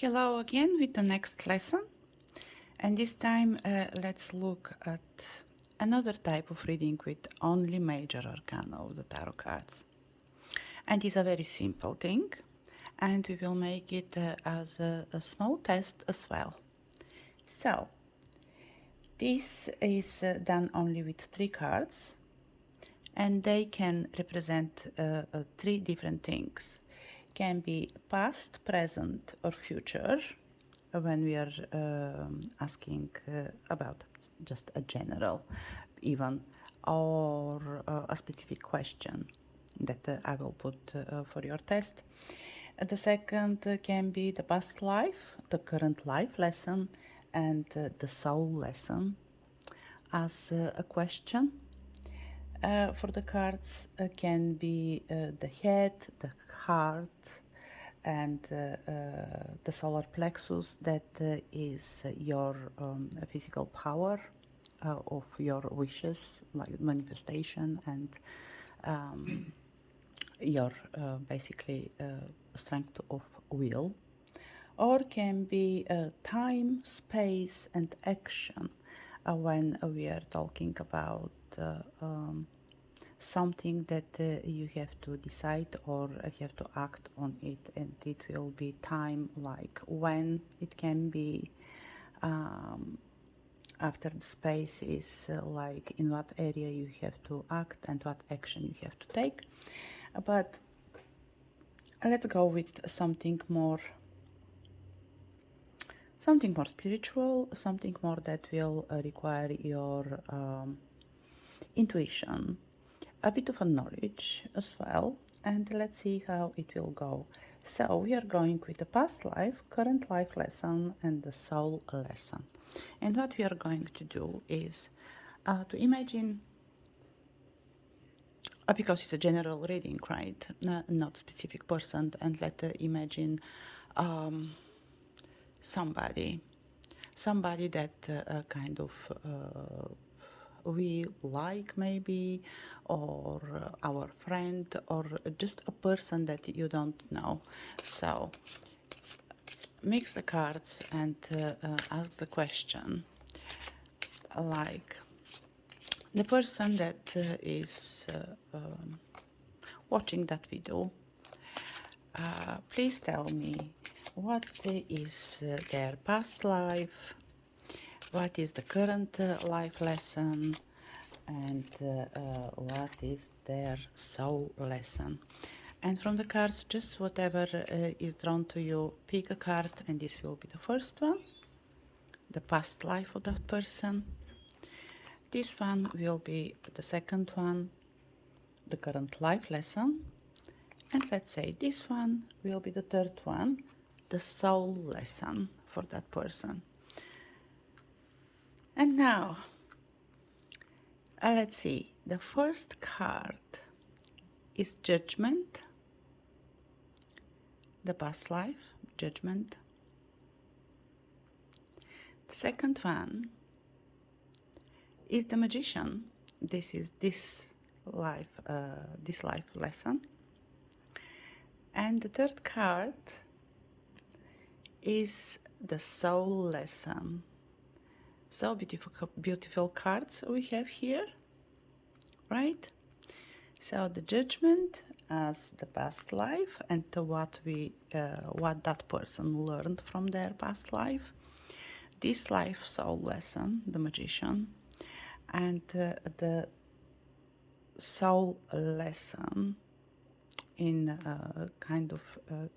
Hello again with the next lesson, and this time let's look at another type of reading with only major arcana of the tarot cards. And it's a very simple thing, and we will make it as a small test as well. So, this is done only with 3 cards, and they can represent 3 different things. Can be past, present, or future when we are asking about just a general even or a specific question that I will put for your test. The second can be the past life, the current life lesson, and the soul lesson as a question. For the cards can be the head, the heart, and the solar plexus, that is your physical power of your wishes, like manifestation, and your basically strength of will. Or can be time, space, and action when we are talking about something that you have to decide or have to act on it, and it will be time, like when it can be after the space is like in what area you have to act and what action you have to take. But let's go with something more spiritual, something more that will require your intuition, a bit of a knowledge as well, and let's see how it will go. So we are going with the past life, current life lesson, and the soul lesson. And what we are going to do is to imagine, because it's a general reading, right? Not specific person, and let's imagine somebody that kind of we like, maybe, or our friend, or just a person that you don't know. So mix the cards and ask the question, like the person that is watching that video, please tell me what is their past life, what is the current life lesson, and what is their soul lesson. And from the cards, just whatever is drawn to you, pick a card, and this will be the first one, the past life of that person. This one will be the second one, the current life lesson. And let's say this one will be the third one, the soul lesson for that person. And now, let's see, the first card is Judgment, the past life, Judgment. The second one is the Magician. This is this life lesson. And the third card is the soul lesson. So beautiful cards we have here, right? So the Judgment as the past life, and what that person learned from their past life. This life soul lesson, the Magician, and the soul lesson in kind of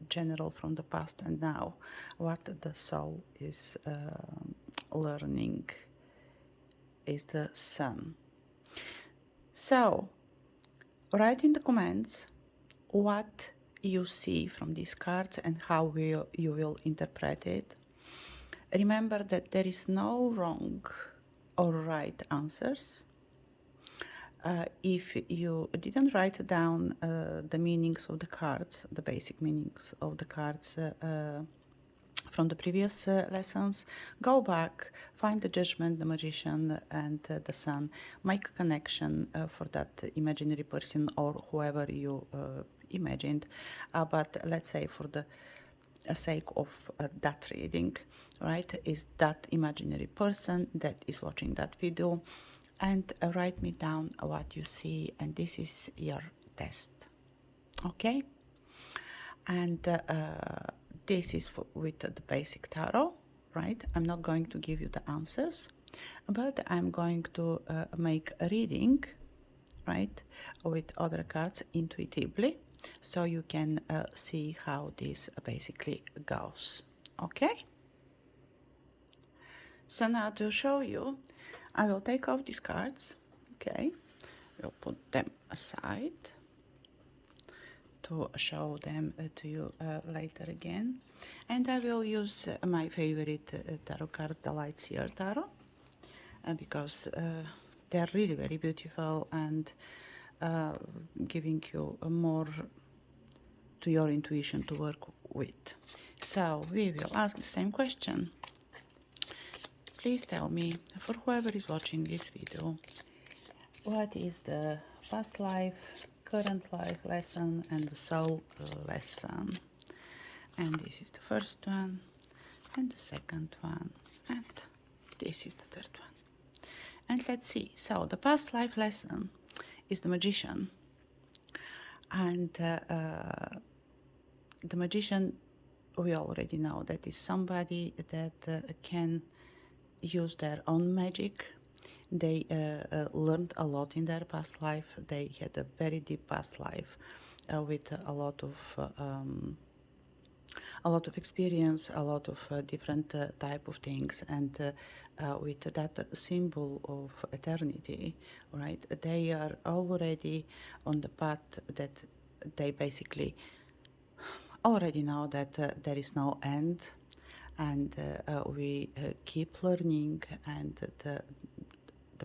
general from the past and now, what the soul is learning is the Sun. So write in the comments what you see from these cards and how you will interpret it. Remember that there is no wrong or right answers. If you didn't write down the meanings of the cards, the basic meanings of the cards from the previous lessons, go back, find the Judgment, the Magician, and the Sun. Make a connection for that imaginary person or whoever you imagined. But let's say for the sake of that reading, right? Is that imaginary person that is watching that video, and write me down what you see, and this is your test, okay? And this is with the basic tarot, right? I'm not going to give you the answers, but I'm going to make a reading, right, with other cards intuitively, so you can see how this basically goes, okay? So now to show you, I will take off these cards, okay? We'll put them aside to show them to you later again. And I will use my favorite tarot cards, the Lightseer Tarot, because they're really very beautiful and giving you more to your intuition to work with. So we will ask the same question. Please tell me, for whoever is watching this video, what is the past life, current life lesson, and the soul lesson? And this is the first one, and the second one, and this is the third one. And let's see. So the past life lesson is the Magician. And the Magician, we already know that is somebody that can use their own magic. They learned a lot in their past life. They had a very deep past life with a lot of experience, a lot of different type of things, and with that symbol of eternity, right? They are already on the path that they basically already know that there is no end, and we keep learning, and the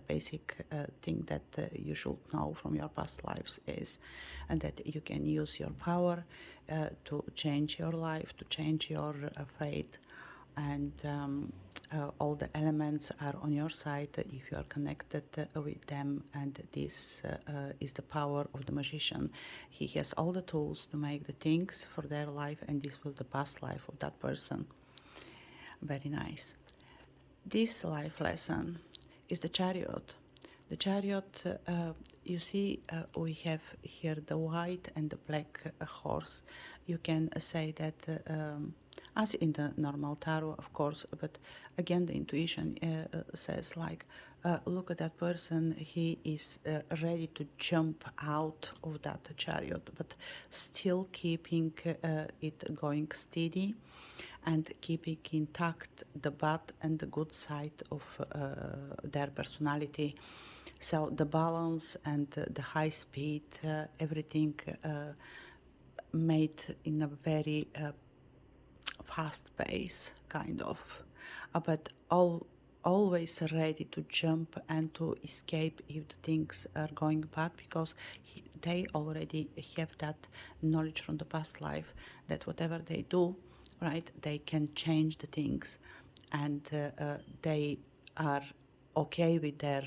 basic thing that you should know from your past lives is that you can use your power to change your life, to change your fate, and all the elements are on your side if you are connected with them, and this is the power of the Magician. He has all the tools to make the things for their life, and this was the past life of that person. Very nice. This life lesson is the Chariot. The Chariot, you see, we have here the white and the black horse. You can say that as in the normal tarot, of course, but again the intuition says like, look at that person, he is ready to jump out of that chariot, but still keeping it going steady and keeping intact the bad and the good side of their personality. So the balance and the high speed, everything made in a very fast pace, kind of, but always ready to jump and to escape if the things are going bad, because they already have that knowledge from the past life that whatever they do, right, they can change the things, and they are okay with their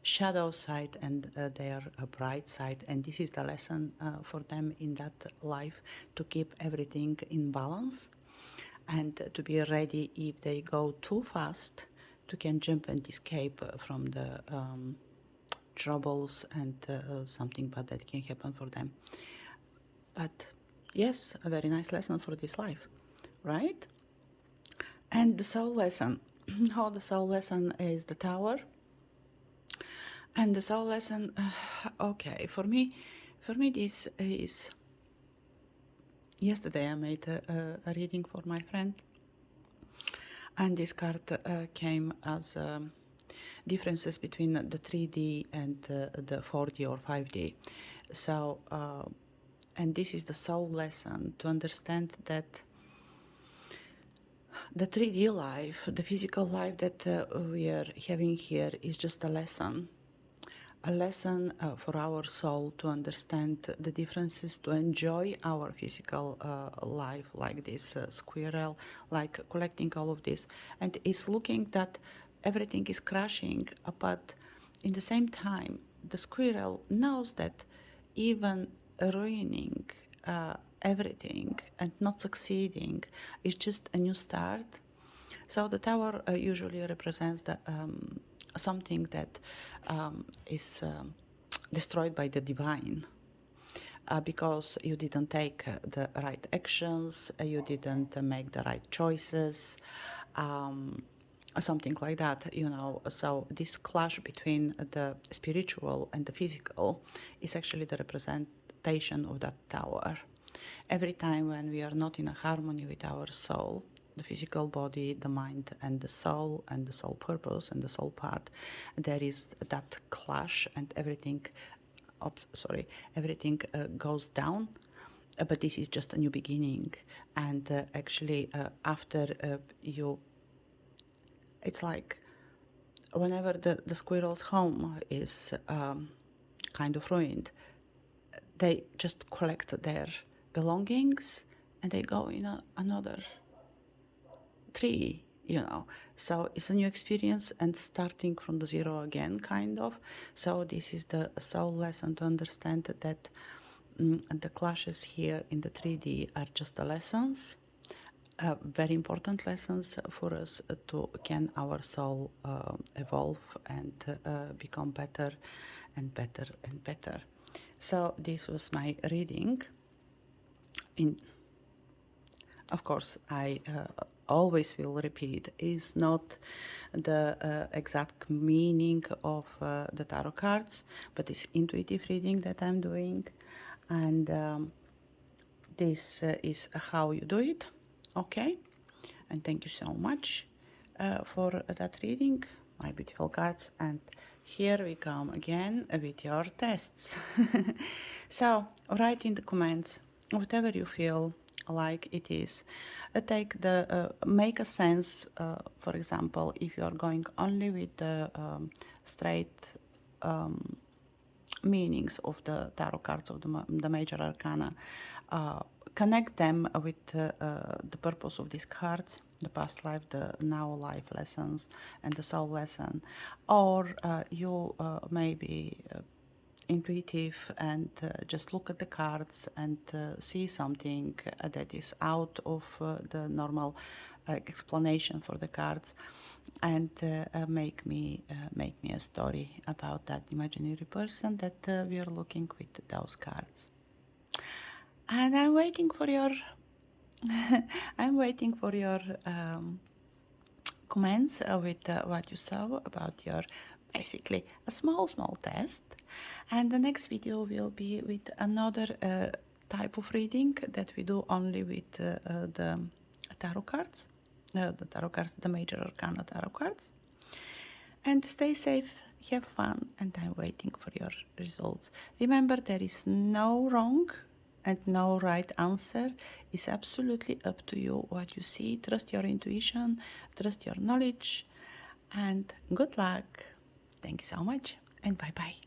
shadow side and their bright side, and this is the lesson for them in that life, to keep everything in balance and to be ready if they go too fast to can jump and escape from the troubles and something bad that can happen for them. But yes, a very nice lesson for this life, right? And the soul lesson. How the soul lesson is the Tower. And the soul lesson, okay, for me this is, yesterday I made a reading for my friend, and this card came as differences between the 3D and the 4D or 5D. So, and this is the soul lesson, to understand that the 3D life, the physical life that we are having here, is just a lesson for our soul to understand the differences, to enjoy our physical life, like this squirrel, like collecting all of this, and is looking that everything is crashing, but in the same time the squirrel knows that even ruining everything and not succeeding is just a new start. So the tower usually represents something that is destroyed by the divine. Because you didn't take the right actions, you didn't make the right choices, something like that, you know. So this clash between the spiritual and the physical is actually the representation of that tower. Every time when we are not in a harmony with our soul, the physical body, the mind, and the soul purpose and the soul path, there is that clash, and everything everything goes down. But this is just a new beginning, and actually after you, it's like whenever the squirrel's home is kind of ruined, they just collect their belongings and they go in another tree, you know. So it's a new experience and starting from the zero again, kind of. So this is the soul lesson, to understand that the clashes here in the 3D are just the lessons, very important lessons for us to can our soul evolve and become better and better and better. So this was my reading. Of course, I always will repeat, is not the exact meaning of the tarot cards, but it's intuitive reading that I'm doing, and this is how you do it. Okay, and thank you so much for that reading, my beautiful cards. And here we come again with your tests. So write in the comments whatever you feel like it is. Take the make a sense. For example, if you are going only with the straight meanings of the tarot cards of the major arcana, connect them with the purpose of these cards, the past life, the now life lessons, and the soul lesson. Or you may be intuitive and just look at the cards and see something that is out of the normal explanation for the cards, and make me a story about that imaginary person that we are looking with those cards. And I'm waiting for your I'm waiting for your comments with what you saw about your basically a small test. And the next video will be with another type of reading that we do only with the tarot cards, the major arcana tarot cards. And stay safe, have fun, and I'm waiting for your results. Remember, there is no wrong and no right answer. It's absolutely up to you what you see. Trust your intuition, trust your knowledge, and good luck. Thank you so much, and bye bye.